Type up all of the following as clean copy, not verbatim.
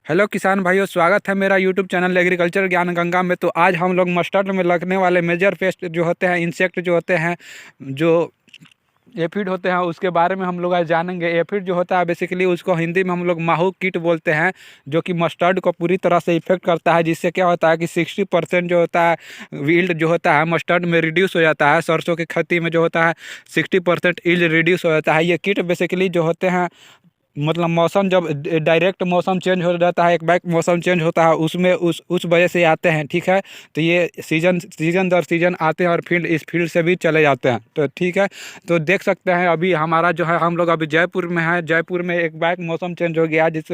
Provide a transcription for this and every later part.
Hello किसान भाइयों, स्वागत है मेरा यूट्यूब चैनल एग्रीकल्चर ज्ञान गंगा में। तो आज हम लोग मस्टर्ड में लगने वाले मेजर पेस्ट जो होते हैं, इंसेक्ट जो होते हैं, जो एफिड होते हैं, उसके बारे में हम लोग आज जानेंगे। एफिड जो होता है बेसिकली उसको हिंदी में हम लोग माहू कीट बोलते हैं, जो कि मस्टर्ड को पूरी तरह से इफेक्ट करता है, जिससे क्या होता है कि 60% जो होता है यील्ड जो होता है मस्टर्ड में रिड्यूस हो जाता है। सरसों की खेती में जो होता है 60% यील्ड रिड्यूस हो जाता है। ये कीट बेसिकली जो होते हैं, मतलब मौसम जब डायरेक्ट मौसम चेंज हो जाता है, एक बैक मौसम चेंज होता है, उसमें उस वजह से आते हैं। ठीक है, तो ये सीजन दर सीजन आते हैं और इस फील्ड से भी चले जाते हैं। तो ठीक है, तो देख सकते हैं अभी हमारा जो है, हम लोग अभी जयपुर में है। जयपुर में एक बैक मौसम चेंज हो गया, जिस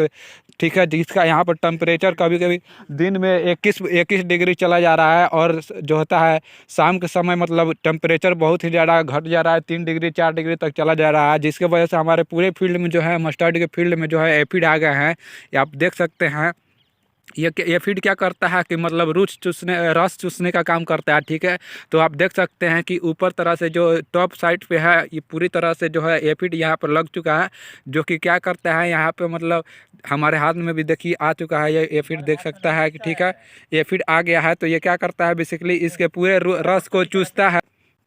ठीक है, जिसका यहाँ पर टेम्परेचर कभी कभी दिन में 21 डिग्री चला जा रहा है, और जो होता है शाम के समय मतलब टेम्परेचर बहुत ही ज़्यादा घट जा रहा है, 3 डिग्री 4 डिग्री तक चला जा रहा है, जिसके वजह से हमारे पूरे फील्ड में जो है, मस्टर्ड के फील्ड में जो है एफिड आ गए हैं। ये आप देख सकते हैं। ये फीड क्या करता है कि मतलब रस चूसने का काम करता है। ठीक है, तो आप देख सकते हैं कि ऊपर तरह से जो टॉप साइड पे है, ये पूरी तरह से जो है एफिड यहाँ पर लग चुका है, जो कि क्या करता है यहाँ पे, मतलब हमारे हाथ में भी देखिए आ चुका है ये एफिड, देख सकता है कि ठीक है, एफिड आ गया है। तो ये क्या करता है बेसिकली, इसके पूरे रस को चूसता है।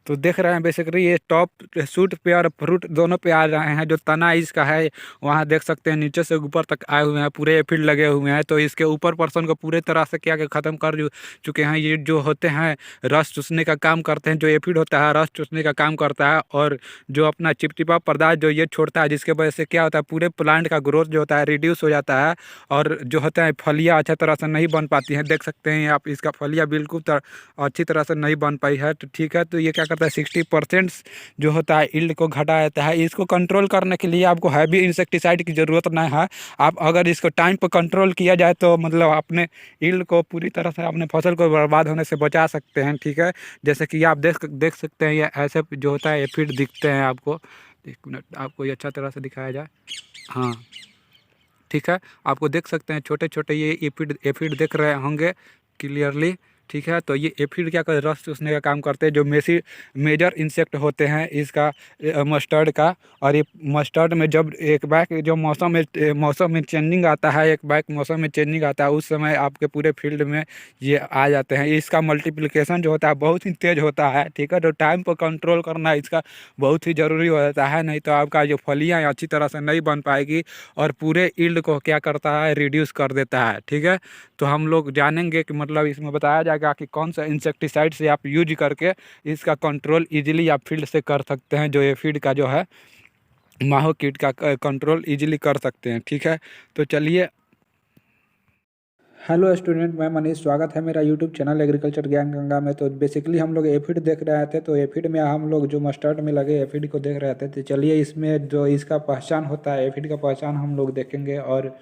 तो देख रहे हैं बेसिकली ये टॉप सूट पे और फ्रूट दोनों पे आ रहे हैं। जो तना इसका है, वहाँ देख सकते हैं नीचे से ऊपर तक आए हुए हैं, पूरे एफिड लगे हुए हैं। तो इसके ऊपर पर्सन को पूरे तरह से क्या ख़त्म कर चुके हैं। ये जो होते हैं रस चूसने का काम करते हैं, जो एफिड होता है रस चूसने का काम करता है, और जो अपना चिपचिपा पदार्थ जो ये छोड़ता है, जिसके वजह से क्या होता है पूरे प्लांट का ग्रोथ जो होता है रिड्यूस हो जाता है, और जो होता है फलियाँ अच्छा तरह से नहीं बन पाती हैं। देख सकते हैं आप, इसका फलियाँ बिल्कुल अच्छी तरह से नहीं बन पाई है। तो ठीक है, तो ये क्या करता है 60% जो होता है यील्ड को घटा देता है। इसको कंट्रोल करने के लिए आपको हैवी इंसेक्टिसाइड की ज़रूरत नहीं है। आप अगर इसको टाइम पर कंट्रोल किया जाए तो मतलब अपने यील्ड को पूरी तरह से, अपने फसल को बर्बाद होने से बचा सकते हैं। ठीक है, जैसे कि आप देख सकते हैं, ये ऐसे जो होता है एफिड दिखते हैं आपको। एक मिनट, आपको ये अच्छा तरह से दिखाया जाए। हाँ, ठीक है, आपको देख सकते हैं छोटे छोटे ये एफिड देख रहे होंगे क्लियरली। ठीक है, तो ये एफिड क्या कर रस चूसने का काम करते हैं, जो मेजर इंसेक्ट होते हैं इसका, मस्टर्ड का। और ये मस्टर्ड में जब एक बैक जो मौसम में चेंजिंग आता है, एक बैक मौसम में चेंजिंग आता है, उस समय आपके पूरे फील्ड में ये आ जाते हैं। इसका मल्टीप्लिकेशन जो होता है बहुत ही तेज़ होता है। ठीक है, तो टाइम पर कंट्रोल करना इसका बहुत ही ज़रूरी हो जाता है, नहीं तो आपका जो फलियाँ अच्छी तरह से नहीं बन पाएगी, और पूरे यील्ड को क्या करता है रिड्यूस कर देता है। ठीक है, तो हम लोग जानेंगे कि मतलब इसमें बताया जाएगा कि कौन सा इंसेक्टिसाइड से आप यूज करके इसका कंट्रोल इजीली आप फील्ड से कर सकते हैं, जो एफिड का जो है माहो कीट का कंट्रोल इजीली कर सकते हैं। ठीक है, तो चलिए। हेलो स्टूडेंट, मैं मनीष, स्वागत है मेरा यूट्यूब चैनल एग्रीकल्चर ज्ञान गंगा में। तो बेसिकली हम लोग एफिड देख रहे थे, तो एफिड में हम लोग जो मस्टर्ड में लगे एफिड को देख रहे थे। तो चलिए, इसमें जो इसका पहचान होता है, एफिड का पहचान हम लोग देखेंगे, और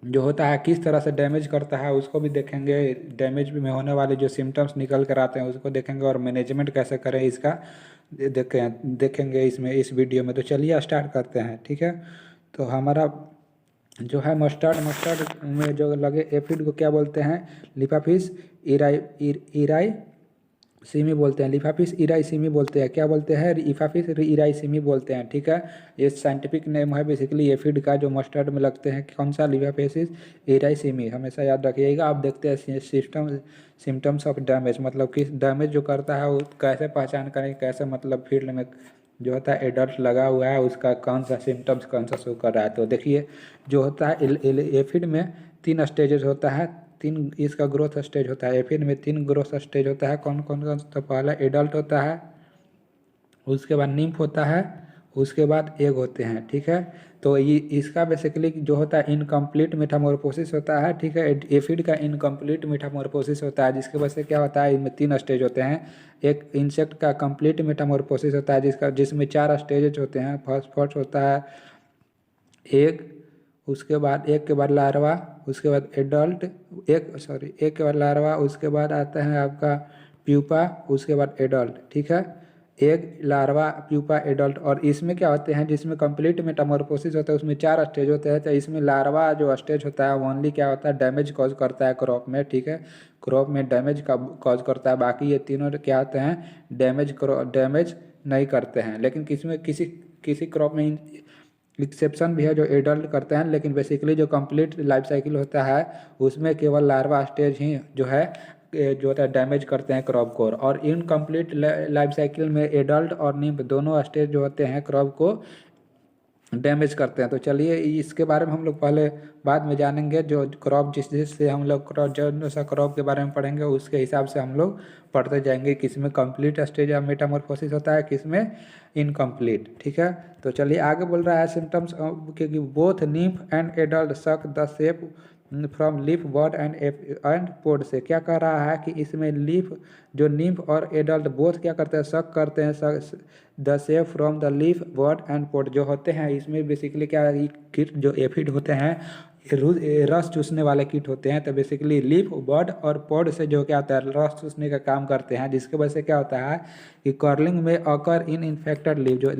जो होता है किस तरह से डैमेज करता है उसको भी देखेंगे। डैमेज में होने वाले जो सिम्टम्स निकल कर आते हैं उसको देखेंगे, और मैनेजमेंट कैसे करें इसका देखेंगे इसमें, इस वीडियो में। तो चलिए स्टार्ट करते हैं। ठीक है, तो हमारा जो है मस्टर्ड में जो लगे एफिड को क्या बोलते हैं, लिफाफिस इराई सीमी बोलते हैं। लिफाफिस इराई सीमी बोलते हैं। क्या बोलते हैं, लिफाफिस इराई सीमी बोलते हैं। ठीक है, ये साइंटिफिक नेम है बेसिकली एफिड का, जो मस्टर्ड में लगते हैं। कौन सा, लिफाफिस इराई सीमी, हमेशा याद रखिएगा। आप देखते हैं सिम्टम्स ऑफ डैमेज, मतलब किस डैमेज जो करता है वो कैसे पहचान करें, कैसे मतलब फील्ड में जो होता है एडल्ट लगा हुआ है उसका कौन सा सिम्टम्स कौन सा शो कर रहा है। तो देखिए, जो होता है एफिड में 3 स्टेजेस होता है, 3 इसका ग्रोथ स्टेज होता है। एफिड में 3 ग्रोथ स्टेज होता है। कौन कौन कौन, तो पहला एडल्ट होता है, उसके बाद निम्फ होता है, उसके बाद एग होते हैं। ठीक है, तो ये इसका बेसिकली जो होता है इनकम्प्लीट मेटामॉर्फोसिस होता है। ठीक है, एफिड का इनकम्प्लीट मेटामॉर्फोसिस होता है, जिसके वजह से क्या होता है, इनमें 3 स्टेज होते हैं। एक इंसेक्ट का कंप्लीट मेटामॉर्फोसिस होता है, जिसमें 4 स्टेजेज होते हैं। फर्स्ट होता है एग, उसके बाद एग के बाद लार्वा, उसके बाद एडल्ट, एग के बाद लार्वा, उसके बाद आता है आपका प्यूपा, उसके बाद एडल्ट। ठीक है, एग, लार्वा, प्यूपा, एडल्ट। और इसमें क्या होते हैं, जिसमें कंप्लीट मेटामॉर्फोसिस होता है उसमें 4 स्टेज होते हैं। तो इसमें लार्वा जो स्टेज होता है ओनली क्या होता है, डैमेज कॉज करता है क्रॉप में। ठीक है, क्रॉप में डैमेज का कॉज करता है। बाकी ये तीनों क्या होते हैं, डैमेज नहीं करते हैं। लेकिन किसी क्रॉप में एक्सेप्शन भी है जो एडल्ट करते हैं, लेकिन बेसिकली जो कंप्लीट लाइफ साइकिल होता है उसमें केवल लार्वा स्टेज ही जो है जो होता है डैमेज करते हैं क्रॉप को, और इनकम्प्लीट लाइफ साइकिल में एडल्ट और निम्फ दोनों स्टेज जो होते हैं क्रॉप को डैमेज करते हैं। तो चलिए इसके बारे में हम लोग पहले बाद में जानेंगे, जो क्रॉप जिस जिससे हम लोग क्रॉप जो सा क्रॉप के बारे में पढ़ेंगे उसके हिसाब से हम लोग पढ़ते जाएंगे किस में कंप्लीट स्टेज ऑफ मेटामॉर्फोसिस होता है, किस में इनकम्प्लीट। ठीक है, तो चलिए आगे बोल रहा है सिम्टम्स क्योंकि both nymph and adult suck the sap from leaf bud and pod से। क्या कह रहा है कि इसमें लीफ जो निम्फ और एडल्ट बोथ क्या करते हैं, सक करते हैं the sap from the leaf bud and pod जो होते हैं। इसमें बेसिकली क्या है, कीट जो एफिड होते हैं रस चूसने वाले कीट होते हैं। तो बेसिकली लीफ बर्ड और पॉड से जो क्या होता है रस चूसने का काम करते हैं, जिसके वजह से क्या होता है कि कर्लिंग में अकर इन इन्फेक्टेड लीफ, जो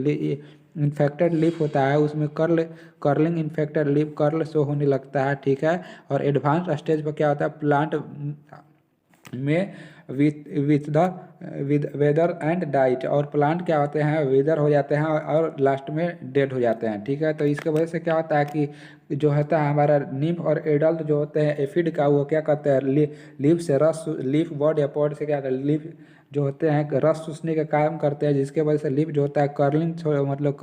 इन्फेक्टेड लीफ होता है उसमें curling infected leaf curl show होने लगता है। ठीक है, और एडवांस स्टेज पर क्या होता है प्लांट में with the weather and diet, और प्लांट क्या होते हैं वेदर हो जाते हैं और लास्ट में डेड हो जाते हैं। ठीक है, तो इसके वजह से क्या होता है कि जो होता है हमारा निम्फ और एडल्ट जो होते हैं एफिड का, वो क्या करते हैं लीफ से रस, लीफ बॉड या पॉड से क्या होता है लीफ जो होते हैं रस चूसने का काम करते हैं, जिसके वजह से लीफ जो होता है कर्लिंग मतलब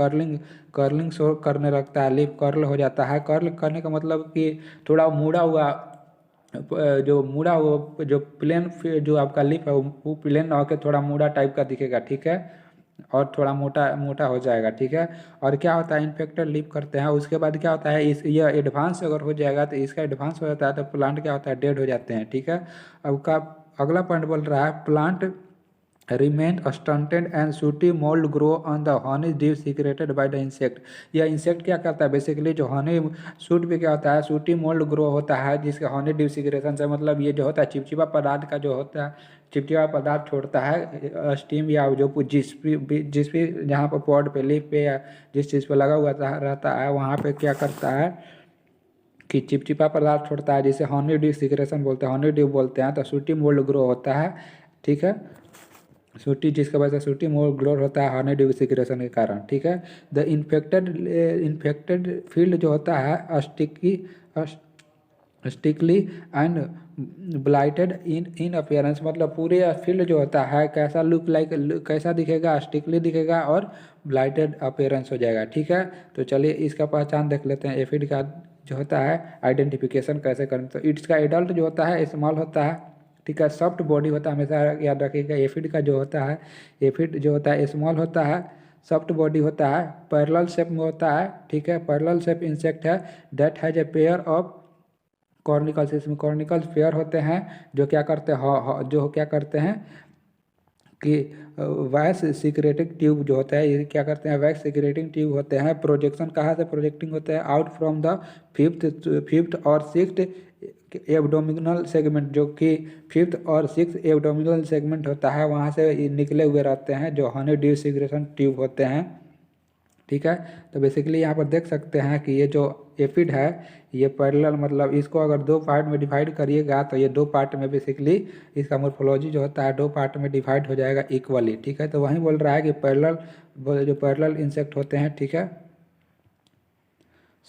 कर्लिंग शो करने लगता है, लीफ कर्ल हो जाता है। कर्ल करने का मतलब कि थोड़ा मुड़ा हुआ जो मुड़ा हुआ जो प्लेन जो आपका लिप है वो प्लेन ना होकर थोड़ा मुड़ा टाइप का दिखेगा। ठीक है, और थोड़ा मोटा मोटा हो जाएगा। ठीक है, और क्या होता है इन्फेक्टेड लिप करते हैं, उसके बाद क्या होता है इस यह एडवांस अगर हो जाएगा तो इसका एडवांस हो जाता है तो प्लांट क्या होता है डेड हो जाते हैं। ठीक है, अब का अगला पॉइंट बोल रहा है plant remain stunted and sooty mold grow on the honey dew secreted by the insect। यह इंसेक्ट क्या करता है बेसिकली जो हनी सूट पे क्या होता है सूटी मोल्ड ग्रो होता है, जिसके हनी ड्यू सिक्रेशन से मतलब ये जो होता है चिपचिपा पदार्थ का जो होता है चिपचिपा पदार्थ छोड़ता है स्टीम, या जो जिस भी जहाँ पर पॉड पे लीफ पे या जिस चीज़ पे लगा हुआ रहता है वहाँ पे क्या करता है कि चिपचिपा पदार्थ छोड़ता है, जिसे हनी ड्यू सिक्रेशन बोलते हैं, हनी ड्यू बोलते हैं। तो सूटी मोल्ड ग्रो होता है। ठीक है, सूटी जिसके वजह से सूटी मोर ग्रोथ होता है हनी ड्यू सिक्रेशन के कारण। ठीक है, द इन्फेक्टेड फील्ड जो होता है स्टिकली एंड ब्लाइटेड इन अपीयरेंस, मतलब पूरे फील्ड जो होता है कैसा लुक लाइक कैसा दिखेगा, स्टिकली दिखेगा और ब्लाइटेड अपीयरेंस हो जाएगा। ठीक है, तो चलिए इसका पहचान देख लेते हैं एफिड का जो होता है आइडेंटिफिकेशन कैसे करें। तो इट्स का एडल्ट जो होता है स्मॉल होता है। ठीक है, सॉफ्ट बॉडी होता है, हमेशा याद रखिएगा एफिड का जो होता है एफिड जो होता है स्मॉल होता है, सॉफ्ट बॉडी होता है, पैरेलल शेप में होता है। ठीक है, पैरेलल शेप इंसेक्ट है that has a pair of cornicles, इसमें कॉर्निकल्स पेयर होते हैं जो क्या करते हैं जो क्या करते हैं कि वैक्स सिक्रेटिंग ट्यूब जो होता है ये क्या करते हैं वैक्स सिक्रेटिंग ट्यूब होते हैं। प्रोजेक्शन कहाँ से प्रोजेक्टिंग होते हैं आउट फ्रॉम द फिफ्थ और सिक्स्थ एब्डोमिनल सेगमेंट, जो कि फिफ्थ और सिक्स्थ एब्डोमिनल सेगमेंट होता है वहाँ से निकले हुए रहते हैं जो हनी ड्यू सिक्रेशन ट्यूब होते हैं। ठीक है, तो बेसिकली यहाँ पर देख सकते हैं कि ये जो एफिड है ये पैरेलल मतलब इसको अगर दो पार्ट में डिवाइड करिएगा तो ये दो पार्ट में बेसिकली इसका मोर्फोलॉजी जो होता है दो पार्ट में डिवाइड हो जाएगा इक्वली। ठीक है, तो वहीं बोल रहा है कि पैरेलल जो पैरेलल इंसेक्ट होते हैं, ठीक है,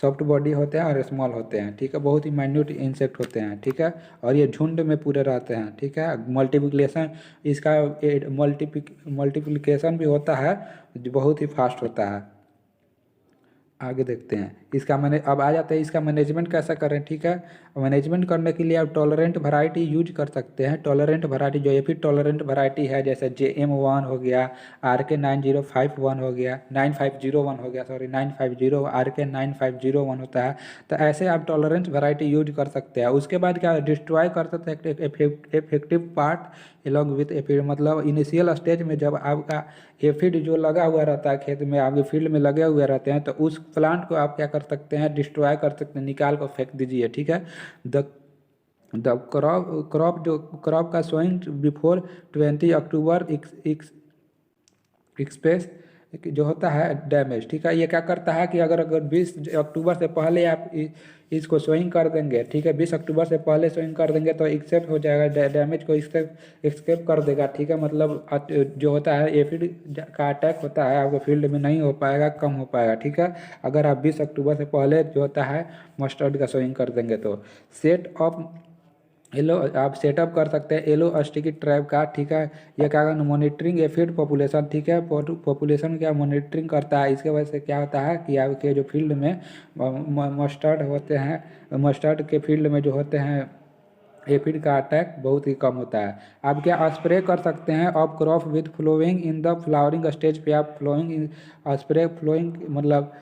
सॉफ्ट बॉडी होते हैं और स्मॉल होते हैं। ठीक है, बहुत ही माइन्यूट इंसेक्ट होते हैं। ठीक है, और ये झुंड में पूरे रहते हैं। ठीक है, मल्टीप्लिकेशन इसका मल्टीप्लिकेशन भी होता है जो बहुत ही फास्ट होता है। आगे देखते हैं इसका अब आ जाते हैं इसका मैनेजमेंट कैसा करें। ठीक है, मैनेजमेंट करने के लिए आप टॉलरेंट वैरायटी यूज कर सकते हैं। टॉलरेंट वैरायटी जो एफिड टॉलरेंट वैरायटी है जैसे JM1 हो गया, RK9051 हो गया, 9501 हो गया, सॉरी 950 RK9501 होता है। तो ऐसे आप टॉलरेंट वैरायटी यूज कर सकते हैं। उसके बाद क्या डिस्ट्रॉय कर सकते हैं effective part along with aphid, मतलब इनिशियल स्टेज में जब आपका एफिड जो लगा हुआ रहता है खेत में आपके फील्ड में लगे हुए रहते हैं तो उस प्लांट को आप क्या कर सकते हैं डिस्ट्रॉय कर सकते हैं, निकाल कर फेंक दीजिए। ठीक है, द क्रॉप का सोइंग बिफोर 20 अक्टूबर एक्सप्रेस जो होता है डैमेज, ठीक है। ये क्या करता है कि अगर 20 अक्टूबर से पहले आप इसको सोइंग कर देंगे, ठीक है, 20 अक्टूबर से पहले सोइंग कर देंगे तो एक्सेप्ट हो जाएगा, डैमेज को एक्सेप्ट कर देगा, ठीक है। मतलब जो होता है एफिड का अटैक होता है आपके फील्ड में नहीं हो पाएगा, कम हो पाएगा, ठीक है, अगर आप 20 अक्टूबर से पहले जो होता है मस्टर्ड का सोइंग कर देंगे तो। सेट ऑफ येलो आप सेटअप कर सकते हैं येलो स्टिकी ट्रैप का, ठीक है। ये क्या करना, मॉनिटरिंग एफिड पॉपुलेशन, ठीक है, पॉपुलेशन क्या मॉनिटरिंग करता है। इसके वजह से क्या होता है कि आपके जो फील्ड में मस्टर्ड होते हैं, मस्टर्ड के फील्ड में जो होते हैं एफिड का अटैक बहुत ही कम होता है। आप क्या स्प्रे कर सकते हैं of crop with flowing in the flowering stage पे, आप फ्लोइंग स्प्रे फ्लोइंग मतलब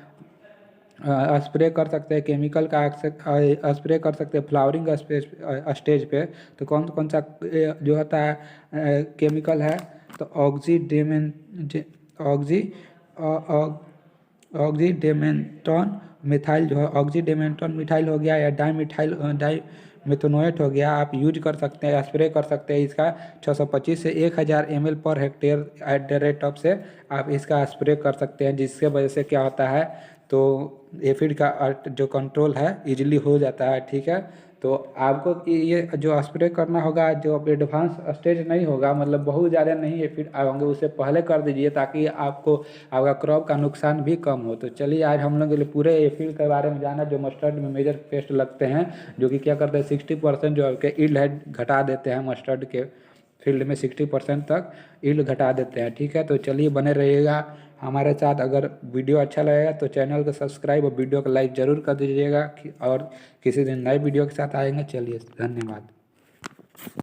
स्प्रे कर सकते हैं केमिकल का स्प्रे कर सकते हैं फ्लावरिंग स्टेज पे। तो कौन कौन सा जो होता है केमिकल है, तो ऑक्सीडेमेंटॉन मिथाइल जो है, ऑक्सीडेमेंटॉन मिथाइल हो गया या डाइमेथोनोएट हो गया, आप यूज कर सकते हैं, स्प्रे कर सकते हैं इसका 625 से 1000 ml per hectare at the rate of से आप इसका स्प्रे कर सकते हैं, जिसके वजह से क्या होता है तो एफिड का जो कंट्रोल है इजीली हो जाता है, ठीक है। तो आपको ये जो स्प्रे करना होगा जो एडवांस स्टेज नहीं होगा, मतलब बहुत ज़्यादा नहीं एफिड होंगे, उससे पहले कर दीजिए ताकि आपको आपका क्रॉप का नुकसान भी कम हो। तो चलिए आज हम लोग पूरे एफिड के बारे में जाना जो मस्टर्ड में मेजर पेस्ट लगते हैं, जो कि क्या करते हैं 60% जो आपके ईल्ड है घटा देते हैं, मस्टर्ड के फील्ड में 60% तक ईल्ड घटा देते हैं, ठीक है। तो चलिए बने रहिएगा हमारे साथ। अगर वीडियो अच्छा लगेगा तो चैनल को सब्सक्राइब और वीडियो को लाइक ज़रूर कर दीजिएगा, और किसी दिन नए वीडियो के साथ आएंगे। चलिए धन्यवाद।